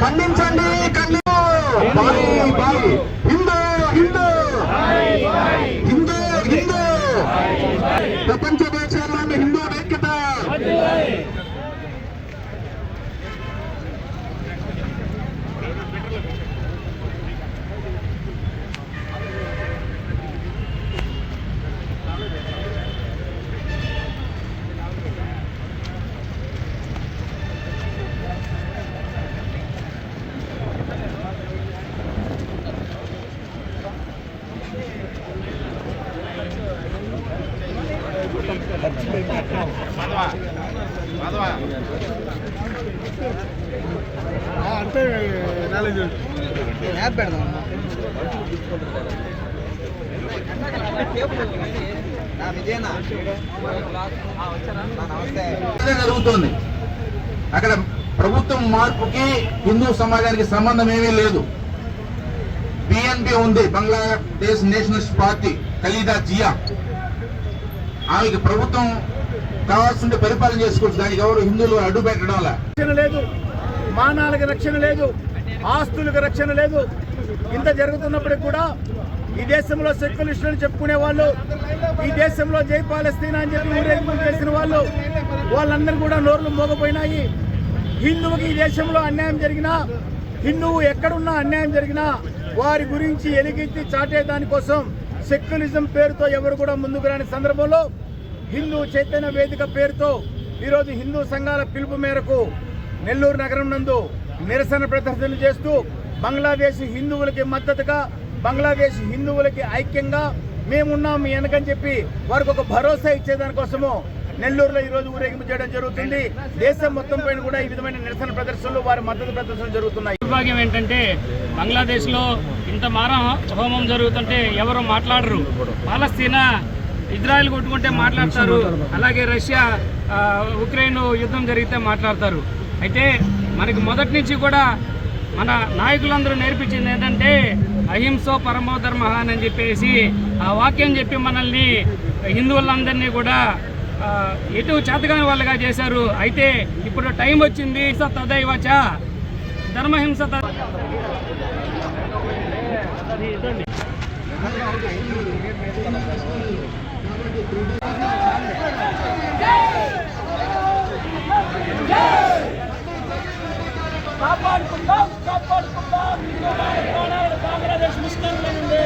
ఖండించండి, హిందూ హిందూ హిందూ హిందూ ప్రపంచ దేశాల్లో హిందూ ఐక్యత. అంటే యాప్ పెడదాం జరుగుతుంది. అక్కడ ప్రభుత్వం మార్పుకి హిందూ సమాజానికి సంబంధం ఏమీ లేదు. బిఎన్పి ఉంది, బంగ్లాదేశ్ నేషనలిస్ట్ పార్టీ, ఖలీదా జియా. ఆమెకి ప్రభుత్వం కావాల్సింటే పరిపాలన చేసుకోవచ్చు. దానికి ఎవరు హిందువులు అడ్డు పెట్టడం లేదు, మానాలకు రక్షణ లేదు, ఆస్తులకు రక్షణ లేదు. ఇంత జరుగుతున్నప్పటికీ కూడా ఈ దేశంలో సెక్యులరిస్టులను చెప్పుకునే వాళ్ళు, ఈ దేశంలో జై పాలస్తీనా అని చెప్పి ఊరేగింపు చేసిన వాళ్ళు, వాళ్ళందరూ కూడా నోర్లు మోగపోయినాయి. హిందువుకి ఈ దేశంలో అన్యాయం జరిగినా, హిందువు ఎక్కడున్నా అన్యాయం జరిగినా వారి గురించి ఎలుగెత్తి చాటే దానికోసం సెక్యులరిజం పేరుతో ఎవరు కూడా ముందుకు రాని సందర్భంలో హిందూ చైతన్య వేదిక పేరుతో ఈరోజు హిందూ సంఘాల పిలుపు మేరకు నెల్లూరు నగరం నందు నిరసన ప్రదర్శనలు చేస్తూ బంగ్లాదేశ్ హిందువులకి మద్దతుగా, బంగ్లాదేశ్ హిందువులకి ఐక్యంగా మేమున్నాం మీ వెనకని చెప్పి వారికి ఒక భరోసా ఇచ్చేదానికోసము నెల్లూరులో ఈరోజు ఊరేగింపు చేయడం జరుగుతుంది. దేశం మొత్తం పైన కూడా ఈ విధమైన నిరసన ప్రదర్శనలు, వారి మద్దతు ప్రదర్శనలు జరుగుతున్నాయి. దుర్భాగ్యం ఏంటంటే బంగ్లాదేశ్లో ఇంత మారణ హోమం జరుగుతుంటే ఎవరు మాట్లాడరు. పాలస్తీనా ఇజ్రాయెల్ కొట్టుకుంటే మాట్లాడతారు, అలాగే రష్యా ఉక్రెయిన్ యుద్ధం జరిగితే మాట్లాడతారు. అయితే మనకి మొదటి నుంచి కూడా మన నాయకులందరూ నేర్పించింది ఏంటంటే అహింసో పరమో ధర్మ అని చెప్పేసి ఆ వాక్యం చెప్పి మనల్ని హిందువులందరినీ కూడా ఎటు చేతగాని వాళ్ళగా చేశారు. అయితే ఇప్పుడు టైం వచ్చింది, తదైవచ ధర్మహింస కాపాడుకుందాం, కాపాడుకుందాం బంగ్లాదేశ్ ముస్లింల నుండి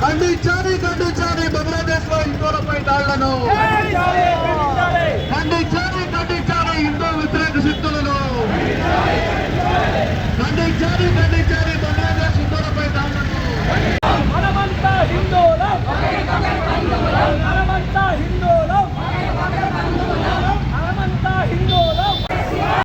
ఖండించాలి, ఖండించాలి బంగ్లాదేశ్ లో హిందువులపై దాడులను.